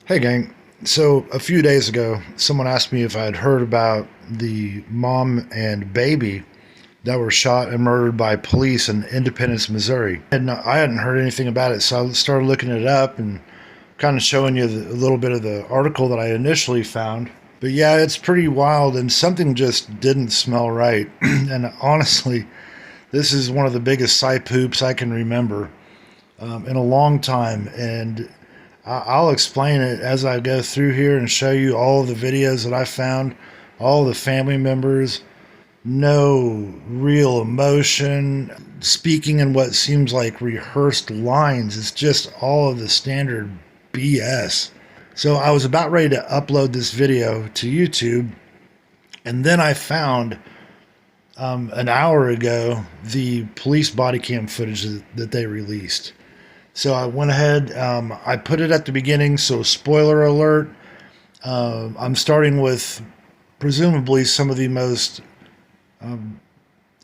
Hey gang, so a few days ago, someone asked me if I had heard about the mom and baby that were shot and murdered by police in Independence, Missouri. And I hadn't heard anything about it, so I started looking it up and kind of showing you a little bit of the article that I initially found. But yeah, it's pretty wild, and something just didn't smell right. And honestly, this is one of the biggest Psypoops I can remember in a long time, and I'll explain it as I go through here and show you all of the videos that I found, all of the family members, no real emotion, speaking in what seems like rehearsed lines. It's just all of the standard BS. So I was about ready to upload this video to YouTube, and then I found an hour ago the police body cam footage that they released. So I went ahead, I put it at the beginning, so spoiler alert. I'm starting with presumably some of the most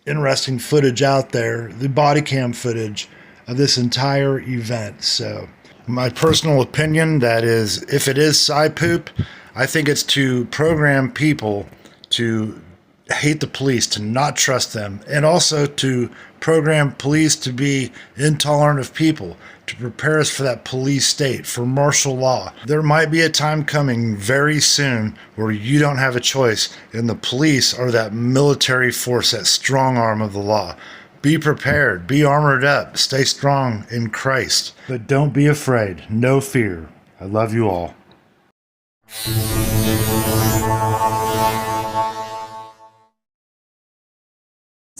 interesting footage out there, the body cam footage of this entire event. So my personal opinion, that is, if it is Psypoop, I think it's to program people to hate the police, to not trust them, and also to program police to be intolerant of people, to prepare us for that police state, for martial law. There might be a time coming very soon where you don't have a choice, and the police are that military force, that strong arm of the law. Be prepared, be armored up, stay strong in Christ. But don't be afraid, no fear. I love you all.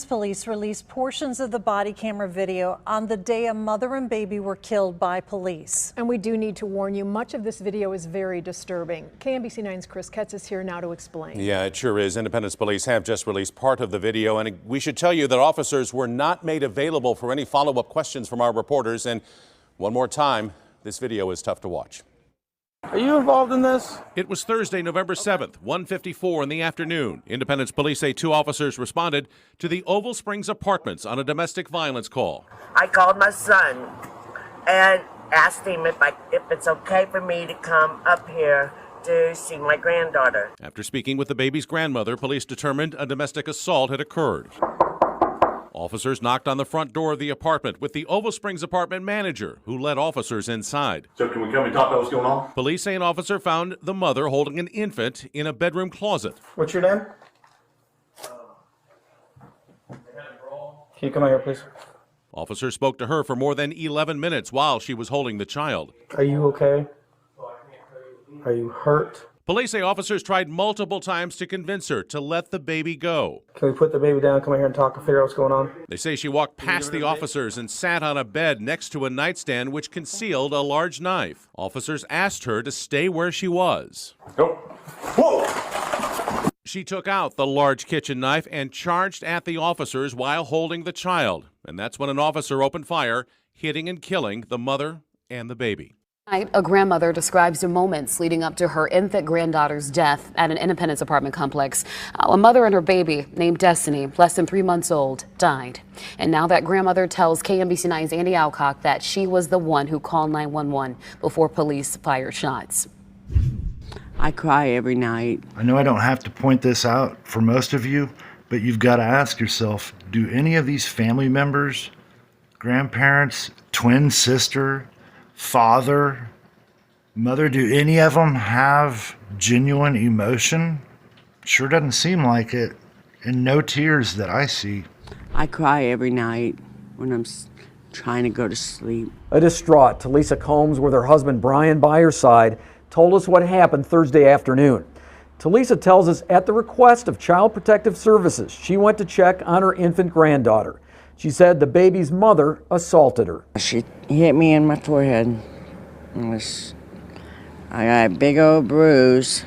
Police released portions of the body camera video on the day a mother and baby were killed by police. And we do need to warn you, much of this video is very disturbing. KMBC 9's Chris Ketz is here now to explain. Yeah, it sure is. Independence Police have just released part of the video, and we should tell you that officers were not made available for any follow-up questions from our reporters. And one more time, this video is tough to watch. Are you involved in this? It was Thursday, November 7th, 1:54 in the afternoon. Independence Police say 2 officers responded to the Oval Springs Apartments on a domestic violence call. I called my son and asked him if it's okay for me to come up here to see my granddaughter. After speaking with the baby's grandmother, police determined a domestic assault had occurred. Officers knocked on the front door of the apartment with the Oval Springs apartment manager, who led officers inside. So can we come and talk about what's going on? Police say an officer found the mother holding an infant in a bedroom closet. What's your name? Can you come out here, please? Officers spoke to her for more than 11 minutes while she was holding the child. Are you okay? Are you hurt? Police say officers tried multiple times to convince her to let the baby go. Can we put the baby down, come in here and talk and figure out what's going on? They say she walked past the officers and sat on a bed next to a nightstand which concealed a large knife. Officers asked her to stay where she was. Go. Whoa! She took out the large kitchen knife and charged at the officers while holding the child. And that's when an officer opened fire, hitting and killing the mother and the baby. A grandmother describes the moments leading up to her infant granddaughter's death at an Independence apartment complex. A mother and her baby, named Destiny, less than 3 months old, died. And now that grandmother tells KMBC 9's Andy Alcock that she was the one who called 911 before police fired shots. I cry every night. I know I don't have to point this out for most of you, but you've got to ask yourself, do any of these family members, grandparents, twin sister, father, mother, do any of them have genuine emotion? Sure doesn't seem like it, and no tears that I see. I cry every night when I'm trying to go to sleep. A distraught Talisa Combs, with her husband Brian by her side, told us what happened Thursday afternoon. Talisa tells us at the request of Child Protective Services, she went to check on her infant granddaughter. She said the baby's mother assaulted her. She hit me in my forehead. I got a big old bruise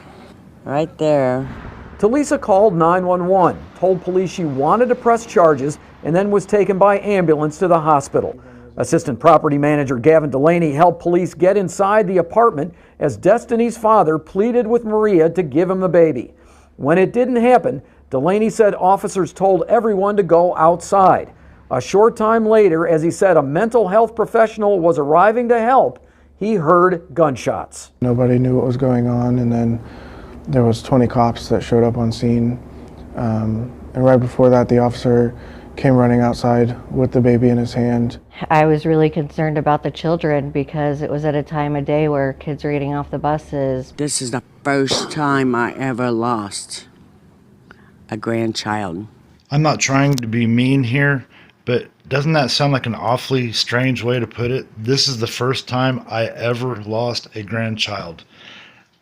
right there. Talisa called 911, told police she wanted to press charges, and then was taken by ambulance to the hospital. Assistant Property Manager Gavin Delaney helped police get inside the apartment as Destiny's father pleaded with Maria to give him the baby. When it didn't happen, Delaney said officers told everyone to go outside. A short time later, as he said a mental health professional was arriving to help, he heard gunshots. Nobody knew what was going on, and then there was 20 cops that showed up on scene. And right before that, the officer came running outside with the baby in his hand. I was really concerned about the children because it was at a time of day where kids were getting off the buses. This is the first time I ever lost a grandchild. I'm not trying to be mean here, but doesn't that sound like an awfully strange way to put it? This is the first time I ever lost a grandchild.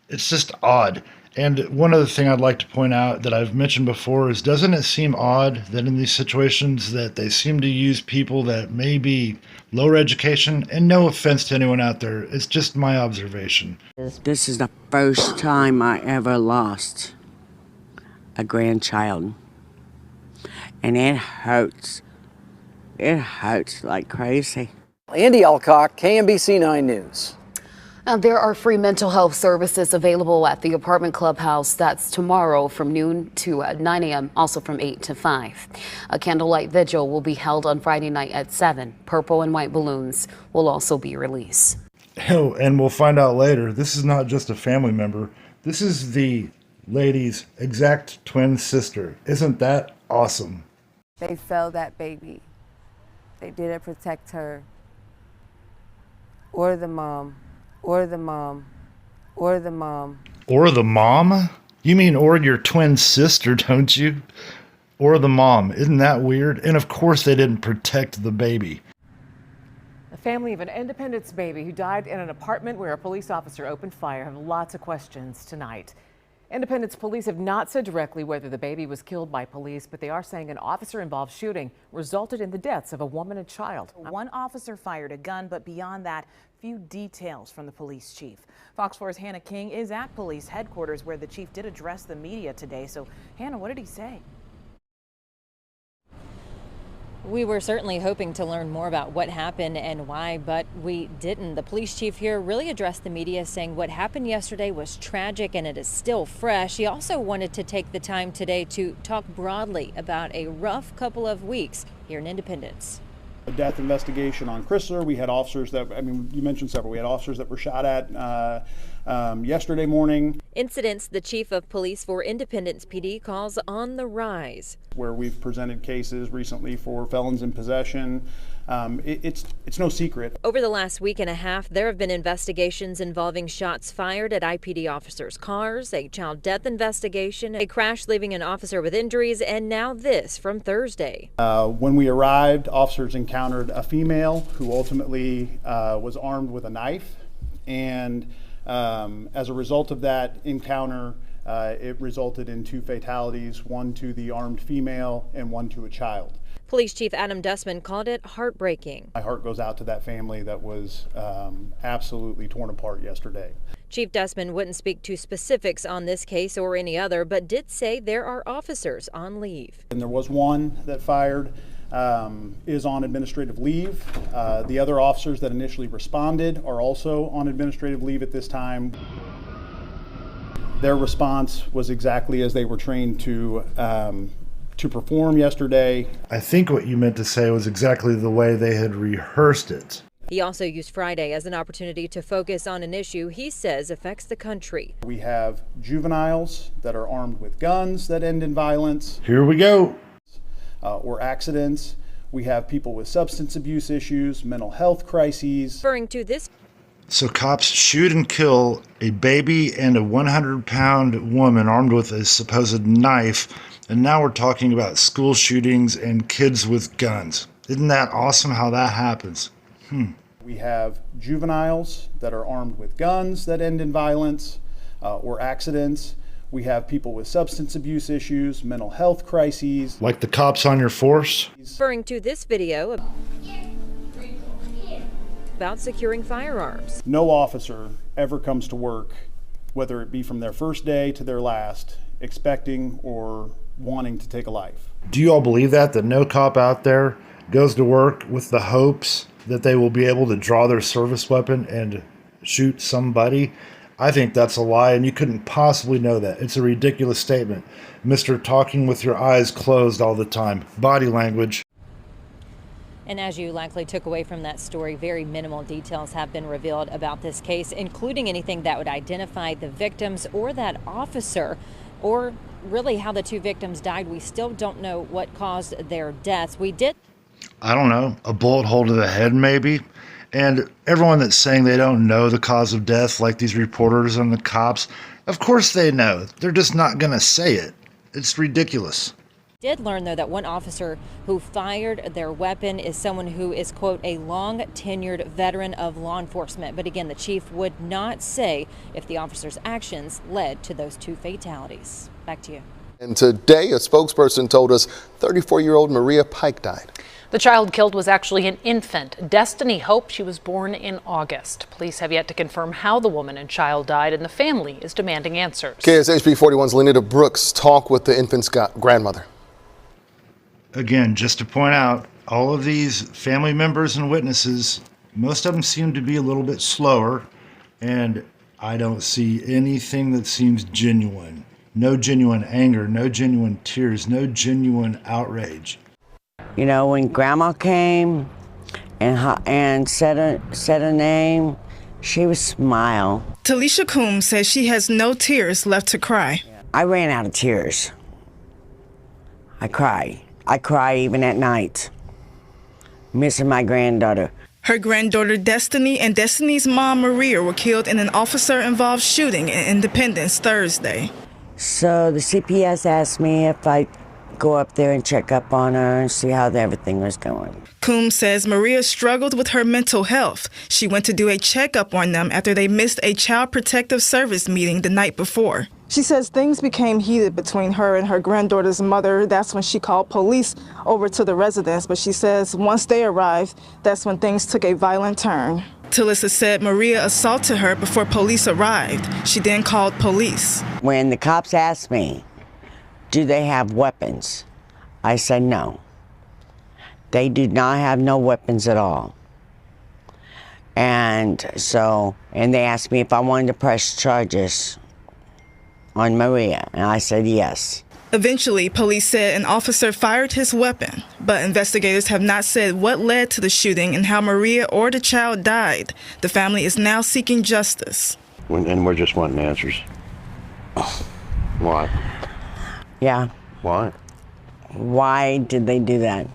It's just odd. And one other thing I'd like to point out that I've mentioned before is, doesn't it seem odd that in these situations that they seem to use people that may be lower education? And no offense to anyone out there, it's just my observation. This is the first time I ever lost a grandchild. And it hurts. It hurts like crazy. Andy Alcock, KMBC 9 News. There are free mental health services available at the apartment clubhouse. That's tomorrow from noon to 9 a.m., also from 8 to 5. A candlelight vigil will be held on Friday night at 7. Purple and white balloons will also be released. Oh, and we'll find out later, this is not just a family member. This is the lady's exact twin sister. Isn't that awesome? They fell that baby. They didn't protect her or the mom. Or the mom. Or the mom. Or the mom? You mean or your twin sister, don't you? Or the mom. Isn't that weird? And of course they didn't protect the baby. The family of an Independence baby who died in an apartment where a police officer opened fire have lots of questions tonight. Independence police have not said directly whether the baby was killed by police, but they are saying an officer-involved shooting resulted in the deaths of a woman and child. One officer fired a gun, but beyond that, few details from the police chief. Fox 4's Hannah King is at police headquarters where the chief did address the media today. So, Hannah, what did he say? We were certainly hoping to learn more about what happened and why, but we didn't. The police chief here really addressed the media, saying what happened yesterday was tragic and it is still fresh. He also wanted to take the time today to talk broadly about a rough couple of weeks here in Independence. A death investigation on Chrysler. We had officers that, you mentioned several. We had officers that were shot at yesterday morning. Incidents the chief of police for Independence PD calls on the rise. Where we've presented cases recently for felons in possession. It's no secret. Over the last week and a half, there have been investigations involving shots fired at IPD officers' cars, a child death investigation, a crash leaving an officer with injuries, and now this from Thursday. When we arrived, officers encountered a female who ultimately was armed with a knife. And as a result of that encounter, it resulted in 2 fatalities, one to the armed female and one to a child. Police Chief Adam Dustman called it heartbreaking. My heart goes out to that family that was absolutely torn apart yesterday. Chief Dustman wouldn't speak to specifics on this case or any other, but did say there are officers on leave. And there was one that fired, is on administrative leave. The other officers that initially responded are also on administrative leave at this time. Their response was exactly as they were trained to perform yesterday. I think what you meant to say was exactly the way they had rehearsed it. He also used Friday as an opportunity to focus on an issue he says affects the country. We have juveniles that are armed with guns that end in violence. Here we go. Or accidents. We have people with substance abuse issues, mental health crises. Referring to this. So cops shoot and kill a baby and a 100-pound woman armed with a supposed knife. And now we're talking about school shootings and kids with guns. Isn't that awesome how that happens? We have juveniles that are armed with guns that end in violence or accidents. We have people with substance abuse issues, mental health crises. Like the cops on your force? Referring to this video about securing firearms. No officer ever comes to work, whether it be from their first day to their last, expecting or wanting to take a life. Do you all believe that no cop out there goes to work with the hopes that they will be able to draw their service weapon and shoot somebody? I think that's a lie, and you couldn't possibly know that. It's a ridiculous statement. Mr. Talking with your eyes closed all the time. Body language. And as you likely took away from that story, very minimal details have been revealed about this case, including anything that would identify the victims or that officer, or really how the two victims died. We still don't know what caused their deaths. I don't know, a bullet hole to the head maybe. And everyone that's saying they don't know the cause of death, like these reporters and the cops, of course they know. They're just not going to say it. It's ridiculous. Did learn, though, that one officer who fired their weapon is someone who is, quote, a long tenured veteran of law enforcement. But again, the chief would not say if the officer's actions led to those two fatalities. Back to you. And today, a spokesperson told us 34-year-old Maria Pike died. The child killed was actually an infant, Destiny Hope. She was born in August. Police have yet to confirm how the woman and child died, and the family is demanding answers. KSHP 41's Lenita Brooks talked with the infant's grandmother. Again, just to point out, all of these family members and witnesses, most of them seem to be a little bit slower, and I don't see anything that seems genuine. No genuine anger, no genuine tears, no genuine outrage. You know, when Grandma came and said a name, she would smile. Talisha Coombs says she has no tears left to cry. I ran out of tears. I cry. I cry even at night, missing my granddaughter. Her granddaughter Destiny and Destiny's mom Maria were killed in an officer-involved shooting in Independence Thursday. So the CPS asked me if I'd go up there and check up on her and see how everything was going. Coombs says Maria struggled with her mental health. She went to do a checkup on them after they missed a Child Protective Service meeting the night before. She says things became heated between her and her granddaughter's mother. That's when she called police over to the residence. But she says once they arrived, that's when things took a violent turn. Talissa said Maria assaulted her before police arrived. She then called police. When the cops asked me, do they have weapons? I said no. They do not have no weapons at all. And they asked me if I wanted to press charges on Maria, and I said yes. Eventually, police said an officer fired his weapon, but investigators have not said what led to the shooting and how Maria or the child died. The family is now seeking justice. And we're just wanting answers. Why? Yeah. Why? Why did they do that?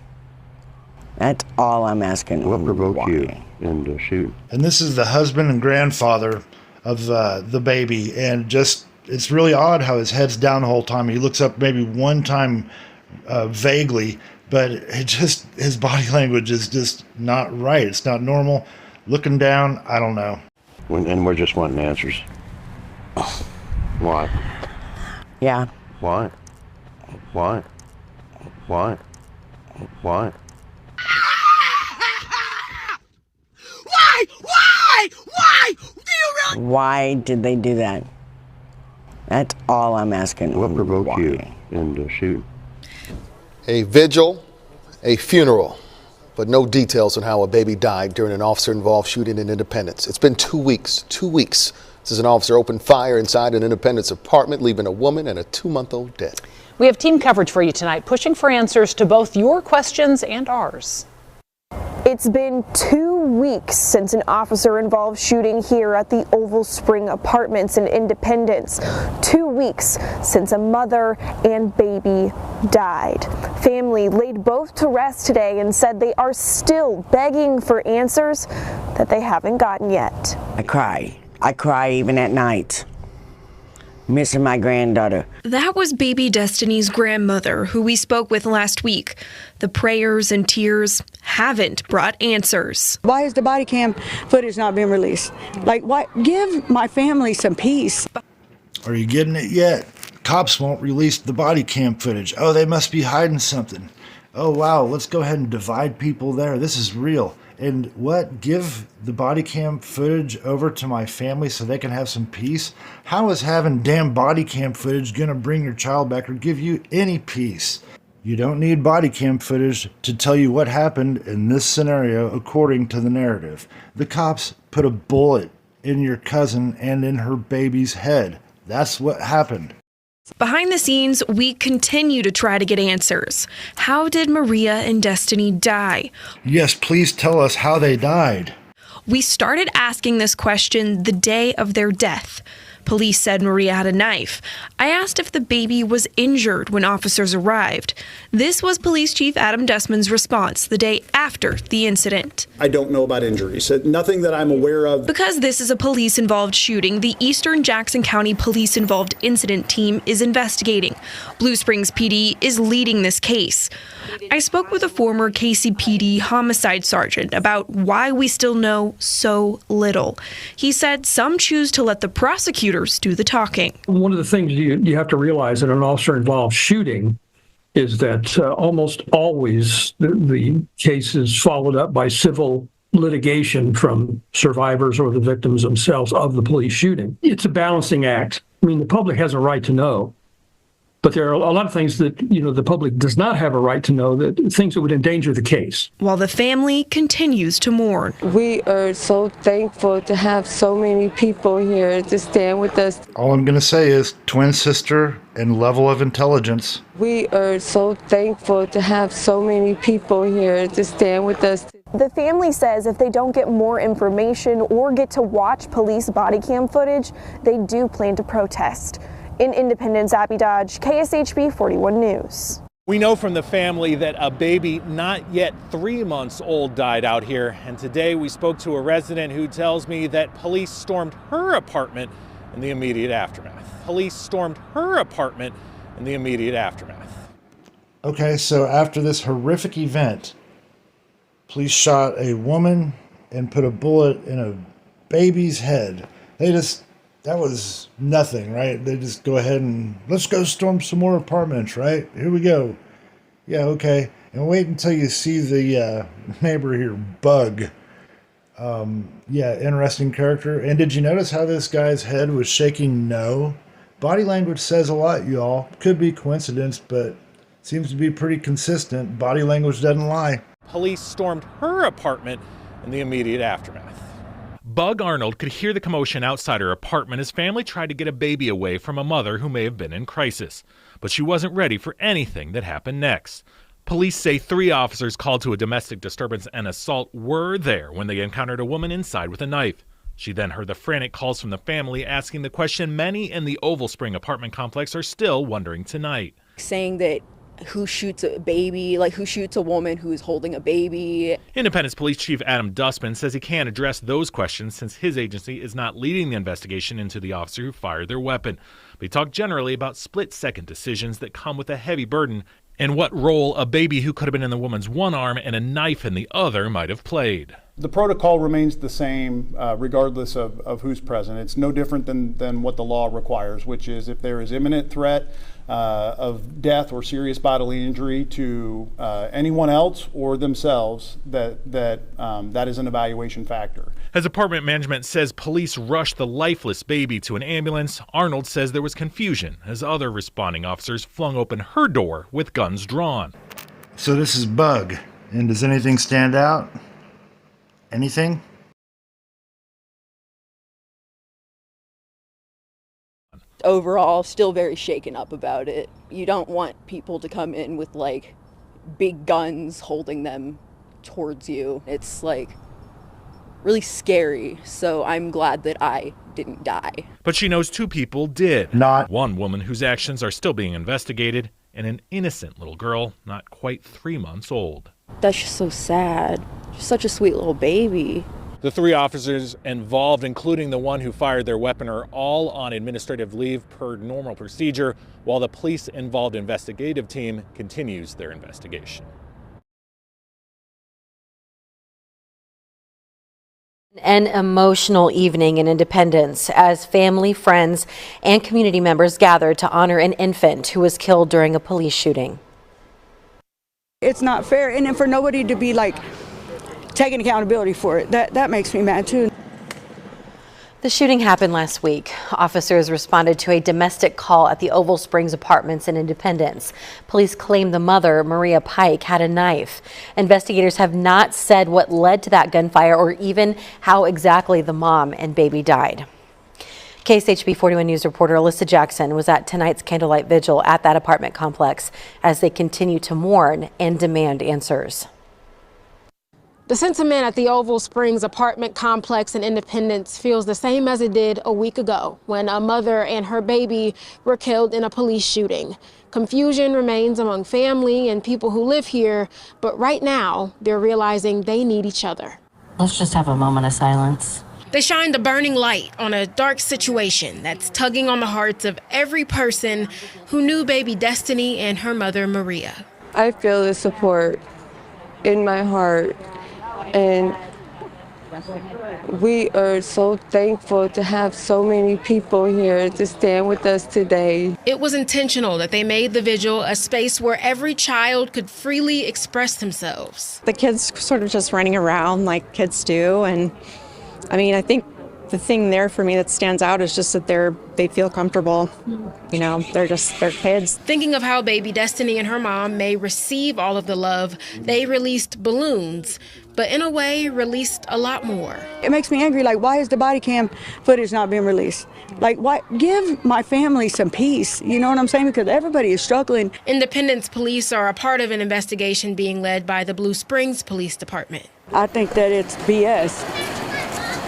That's all I'm asking. What provoked you into shooting? And this is the husband and grandfather of the baby, and just it's really odd how his head's down the whole time. He looks up maybe one time vaguely, but his body language is just not right. It's not normal. Looking down, I don't know. And we're just wanting answers. Why? Yeah. Why? Why? Why? Why? Why? Do you really? Why did they do that? That's all I'm asking. What provoked you into shooting? A vigil, a funeral, but no details on how a baby died during an officer-involved shooting in Independence. It's been 2 weeks since an officer opened fire inside an Independence apartment, leaving a woman and a 2-month-old dead. We have team coverage for you tonight, pushing for answers to both your questions and ours. It's been 2 weeks since an officer-involved shooting here at the Oval Spring Apartments in Independence. 2 weeks since a mother and baby died. Family laid both to rest today and said they are still begging for answers that they haven't gotten yet. I cry even at night, missing my granddaughter. That was baby Destiny's grandmother, who we spoke with last week. The prayers and tears haven't brought answers. Why has the body cam footage not been released? Like, what? Give my family some peace. Are you getting it yet? Cops won't release the body cam footage. Oh, they must be hiding something. Oh, wow, let's go ahead and divide people there. This is real. And what? Give the body cam footage over to my family so they can have some peace? How is having damn body cam footage going to bring your child back or give you any peace? You don't need body cam footage to tell you what happened in this scenario according to the narrative. The cops put a bullet in your cousin and in her baby's head. That's what happened. Behind the scenes, we continue to try to get answers. How did Maria and Destiny die? Yes, please tell us how they died. We started asking this question the day of their death. Police said Maria had a knife. I asked if the baby was injured when officers arrived. This was Police Chief Adam Dustman's response the day after the incident. I don't know about injuries. Nothing that I'm aware of. Because this is a police-involved shooting, the Eastern Jackson County Police-Involved Incident Team is investigating. Blue Springs PD is leading this case. I spoke with a former KCPD homicide sergeant about why we still know so little. He said some choose to let the prosecutors do the talking. One of the things you have to realize in an officer-involved shooting is that almost always the case is followed up by civil litigation from survivors or the victims themselves of the police shooting. It's a balancing act. I mean, the public has a right to know. But there are a lot of things that, the public does not have a right to know, things that would endanger the case. While the family continues to mourn. We are so thankful to have so many people here to stand with us. All I'm going to say is twin sister and level of intelligence. We are so thankful to have so many people here to stand with us. The family says if they don't get more information or get to watch police body cam footage, they do plan to protest. In Independence, Abby Dodge, KSHB 41 News. We know from the family that a baby not yet 3 months old died out here, and today we spoke to a resident who tells me that police stormed her apartment in the immediate aftermath. Police stormed her apartment in the immediate aftermath. Okay, so after this horrific event, police shot a woman and put a bullet in a baby's head. That was nothing, right? They just go ahead and let's go storm some more apartments, right? Here we go. Yeah, okay. And wait until you see the neighbor here, Bug. Yeah, interesting character. And did you notice how this guy's head was shaking no? Body language says a lot, y'all. Could be coincidence, but seems to be pretty consistent. Body language doesn't lie. Police stormed her apartment in the immediate aftermath. Bug Arnold could hear the commotion outside her apartment as family tried to get a baby away from a mother who may have been in crisis. But she wasn't ready for anything that happened next. Police say 3 officers called to a domestic disturbance and assault were there when they encountered a woman inside with a knife. She then heard the frantic calls from the family asking the question many in the Oval Spring apartment complex are still wondering tonight. Saying that who shoots a baby, like who shoots a woman who is holding a baby. Independence Police Chief Adam Dustman says he can't address those questions since his agency is not leading the investigation into the officer who fired their weapon. But he talked generally about split-second decisions that come with a heavy burden and what role a baby who could have been in the woman's one arm and a knife in the other might have played. The protocol remains the same regardless of who's present. It's no different than what the law requires, which is if there is imminent threat of death or serious bodily injury to anyone else or themselves, that is an evaluation factor. As apartment management says police rushed the lifeless baby to an ambulance, Arnold says there was confusion as other responding officers flung open her door with guns drawn. So this is Bug, and does anything stand out? Anything? Overall, still very shaken up about it. You don't want people to come in with like big guns holding them towards you. It's like really scary. So I'm glad that I didn't die. But she knows 2 people did. Not one woman whose actions are still being investigated, and an innocent little girl not quite 3 months old. That's just so sad. Just such a sweet little baby. The 3 officers involved, including the one who fired their weapon, are all on administrative leave per normal procedure, while the police-involved investigative team continues their investigation. An emotional evening in Independence as family, friends, and community members gathered to honor an infant who was killed during a police shooting. It's not fair, and then for nobody to be like taking accountability for it, that makes me mad too. The shooting happened last week. Officers responded to a domestic call at the Oval Springs Apartments in Independence. Police claim the mother, Maria Pike, had a knife. Investigators have not said what led to that gunfire or even how exactly the mom and baby died. KSHB 41 News reporter Alyssa Jackson was at tonight's candlelight vigil at that apartment complex as they continue to mourn and demand answers. The sentiment at the Oval Springs apartment complex in Independence feels the same as it did a week ago when a mother and her baby were killed in a police shooting. Confusion remains among family and people who live here, but right now they're realizing they need each other. Let's just have a moment of silence. They shined a burning light on a dark situation that's tugging on the hearts of every person who knew baby Destiny and her mother Maria. I feel the support in my heart, and we are so thankful to have so many people here to stand with us today. It was intentional that they made the vigil a space where every child could freely express themselves. The kids sort of just running around like kids do, and I mean, I think the thing there for me that stands out is just that they feel comfortable. You know, they're kids. Thinking of how baby Destiny and her mom may receive all of the love, they released balloons, but in a way released a lot more. It makes me angry, like, why is the body cam footage not being released? Like, why? Give my family some peace, you know what I'm saying? Because everybody is struggling. Independence police are a part of an investigation being led by the Blue Springs Police Department. I think that it's BS.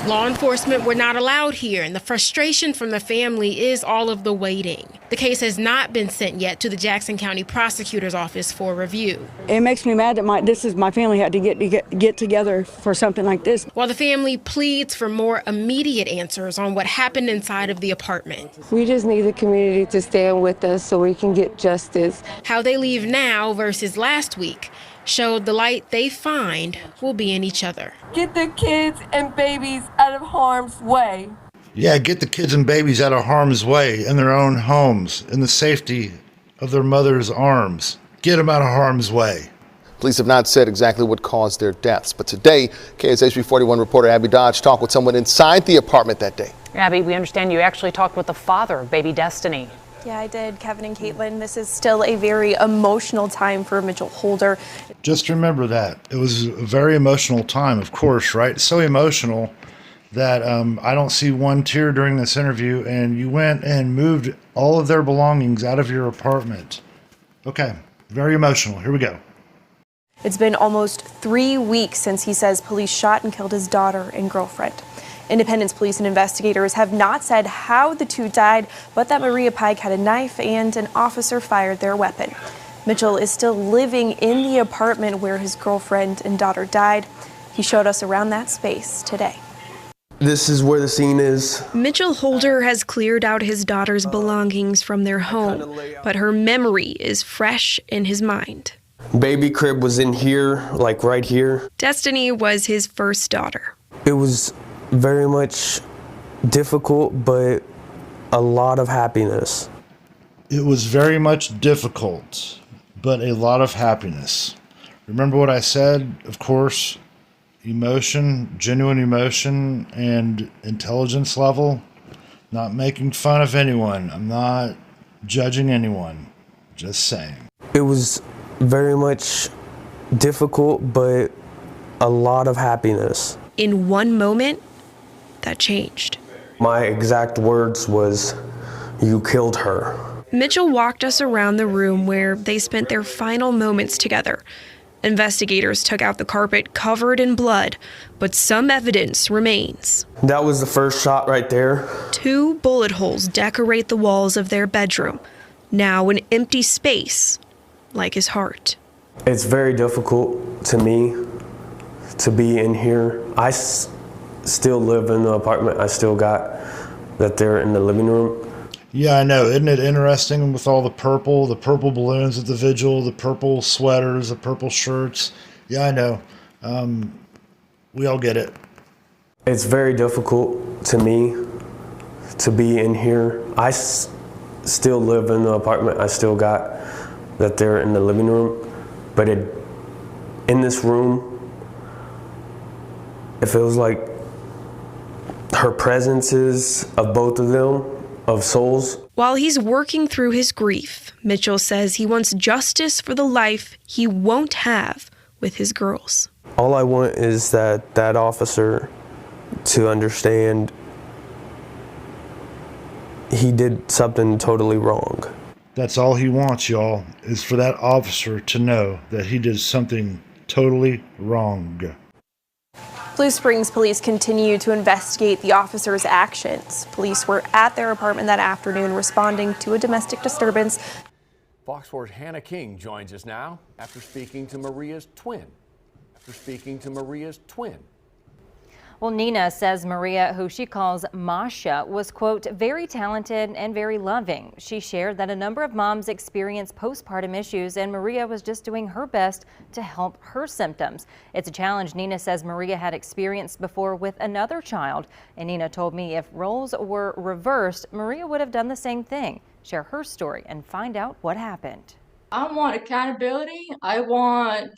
Law enforcement were not allowed here, and the frustration from the family is all of the waiting. The case has not been sent yet to the Jackson County Prosecutor's Office for review. It makes me mad that my family had to get together for something like this. While the family pleads for more immediate answers on what happened inside of the apartment. We just need the community to stand with us so we can get justice. How they leave now versus last week showed the light they find will be in each other. Get the kids and babies out of harm's way. Yeah, get the kids and babies out of harm's way in their own homes, in the safety of their mother's arms. Get them out of harm's way. Police have not said exactly what caused their deaths, but today, KSHB 41 reporter Abby Dodge talked with someone inside the apartment that day. Abby, we understand you actually talked with the father of baby Destiny. Yeah, I did, Kevin and Caitlin. This is still a very emotional time for Mitchell Holder. Just remember that. It was a very emotional time, of course, right? So emotional that I don't see one tear during this interview, and you went and moved all of their belongings out of your apartment. Okay, very emotional. Here we go. It's been almost 3 weeks since he says police shot and killed his daughter and girlfriend. Independence police and investigators have not said how the two died, but that Maria Pike had a knife and an officer fired their weapon. Mitchell is still living in the apartment where his girlfriend and daughter died. He showed us around that space today. This is where the scene is. Mitchell Holder has cleared out his daughter's belongings from their home, but her memory is fresh in his mind. Baby crib was in here, like right here. Destiny was his first daughter. It was very much difficult, but a lot of happiness. It was very much difficult, but a lot of happiness. Remember what I said? Of course, emotion, genuine emotion, and intelligence level. Not making fun of anyone. I'm not judging anyone. Just saying. It was very much difficult, but a lot of happiness. In one moment, that changed. My exact words was, "You killed her." Mitchell walked us around the room where they spent their final moments together. Investigators took out the carpet covered in blood, but some evidence remains. That was the first shot right there. 2 bullet holes decorate the walls of their bedroom, now an empty space, like his heart. It's very difficult to me to be in here. I still live in the apartment. I still got that there in the living room. Yeah, I know. Isn't it interesting with all the purple balloons at the vigil, the purple sweaters, the purple shirts? Yeah, I know. We all get it. It's very difficult to me to be in here. I still live in the apartment. I still got that there in the living room. But in this room, it feels like her presences of both of them, of souls. While he's working through his grief, Mitchell says he wants justice for the life he won't have with his girls. All I want is that officer to understand he did something totally wrong. That's all he wants, y'all, is for that officer to know that he did something totally wrong. Blue Springs police continue to investigate the officer's actions. Police were at their apartment that afternoon responding to a domestic disturbance. Fox 4's Hannah King joins us now after speaking to Maria's twin. Well, Nina says Maria, who she calls Masha, was, quote, very talented and very loving. She shared that a number of moms experience postpartum issues, and Maria was just doing her best to help her symptoms. It's a challenge Nina says Maria had experienced before with another child. And Nina told me if roles were reversed, Maria would have done the same thing. Share her story and find out what happened. I want accountability. I want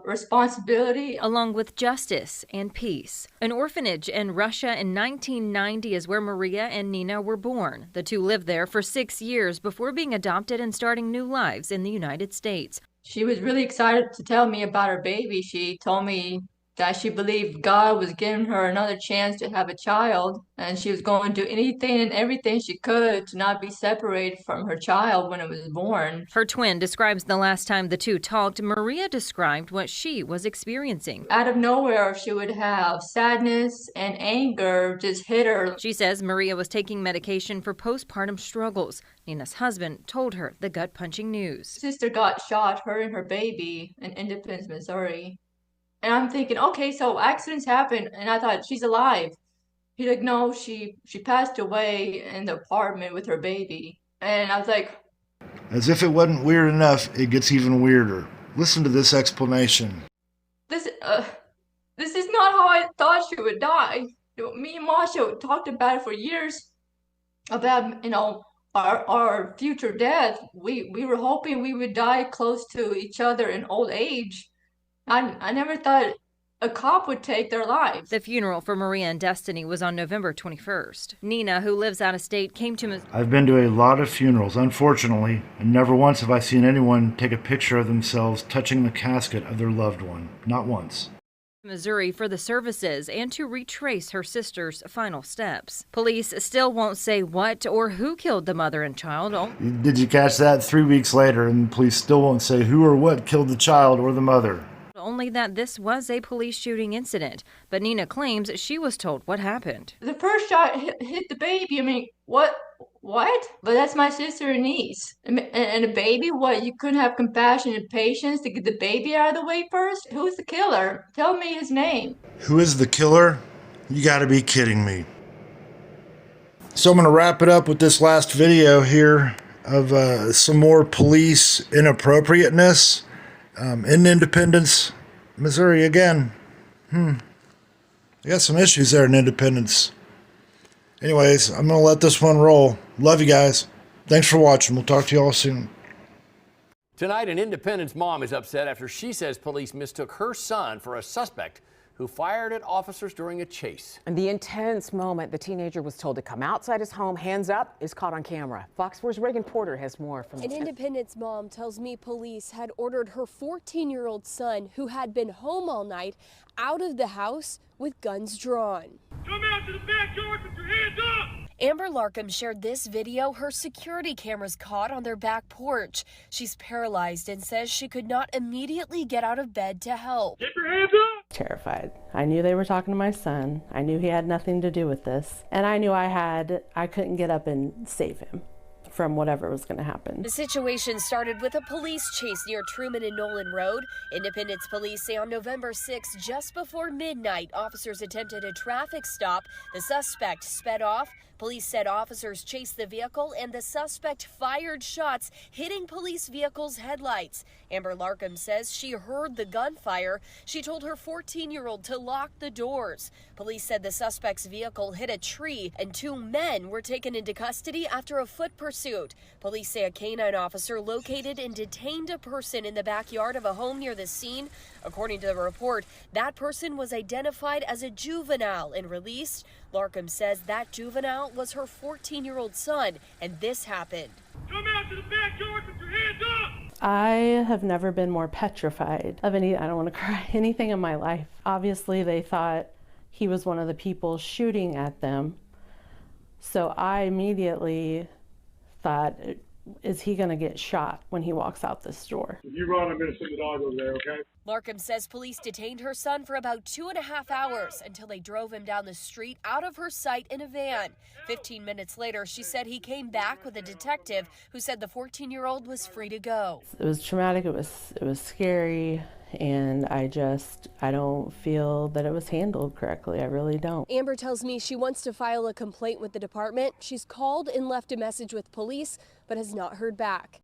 responsibility. Along with justice and peace. An orphanage in Russia in 1990 is where Maria and Nina were born. The two lived there for 6 years before being adopted and starting new lives in the United States. She was really excited to tell me about her baby. She told me that she believed God was giving her another chance to have a child, and she was going to do anything and everything she could to not be separated from her child when it was born. Her twin describes the last time the two talked. Maria described what she was experiencing. Out of nowhere, she would have sadness and anger just hit her. She says Maria was taking medication for postpartum struggles. Nina's husband told her the gut-punching news. Sister got shot, her and her baby, in Independence, Missouri. And I'm thinking, okay, so accidents happen, and I thought, she's alive. He's like, no, she passed away in the apartment with her baby. And I was like... As if it wasn't weird enough, it gets even weirder. Listen to this explanation. This is not how I thought she would die. Me and Masha talked about it for years, about, our future death. We were hoping we would die close to each other in old age. I never thought a cop would take their lives. The funeral for Maria and Destiny was on November 21st. Nina, who lives out of state, came to I've been to a lot of funerals, unfortunately, and never once have I seen anyone take a picture of themselves touching the casket of their loved one. Not once. Missouri for the services and to retrace her sister's final steps. Police still won't say what or who killed the mother and child. Did you catch that? 3 weeks later, and police still won't say who or what killed the child or the mother. Only that this was a police shooting incident. But Nina claims she was told what happened. The first shot hit the baby. I mean, what? But that's my sister and niece. And a baby? What? You couldn't have compassion and patience to get the baby out of the way first? Who's the killer? Tell me his name. Who is the killer? You gotta be kidding me. So I'm gonna wrap it up with this last video here of some more police inappropriateness in Independence, Missouri again. I got some issues there in Independence. Anyways, I'm going to let this one roll. Love you guys. Thanks for watching. We'll talk to you all soon. Tonight, an Independence mom is upset after she says police mistook her son for a suspect who fired at officers during a chase. And the intense moment the teenager was told to come outside his home, hands up, is caught on camera. Fox 4's Reagan Porter has more from An Independence mom tells me police had ordered her 14-year-old son, who had been home all night, out of the house with guns drawn. Come out to the backyard with your hands up! Amber Larkham shared this video her security cameras caught on their back porch. She's paralyzed and says she could not immediately get out of bed to help. Get your hands up! Terrified. I knew they were talking to my son. I knew he had nothing to do with this. And I knew I couldn't get up and save him from whatever was going to happen. The situation started with a police chase near Truman and Nolan Road. Independence police say on November 6, just before midnight, officers attempted a traffic stop. The suspect sped off. Police said officers chased the vehicle and the suspect fired shots, hitting police vehicle's headlights. Amber Larkham says she heard the gunfire. She told her 14-year-old to lock the doors. Police said the suspect's vehicle hit a tree and 2 men were taken into custody after a foot pursuit. Police say a canine officer located and detained a person in the backyard of a home near the scene. According to the report, that person was identified as a juvenile and released. Larkham says that juvenile was her 14-year-old son, and this happened. Come out to the backyard with your hands up! I have never been more petrified of I don't want to cry, anything in my life. Obviously, they thought he was one of the people shooting at them. So I immediately thought, is he going to get shot when he walks out this door? If you run, I'm going to send the dog over there, okay? Larkham says police detained her son for about 2.5 hours until they drove him down the street out of her sight in a van. 15 minutes later, she said he came back with a detective who said the 14-year-old was free to go. It was traumatic, it was scary, and I don't feel that it was handled correctly. I really don't. Amber tells me she wants to file a complaint with the department. She's called and left a message with police, but has not heard back.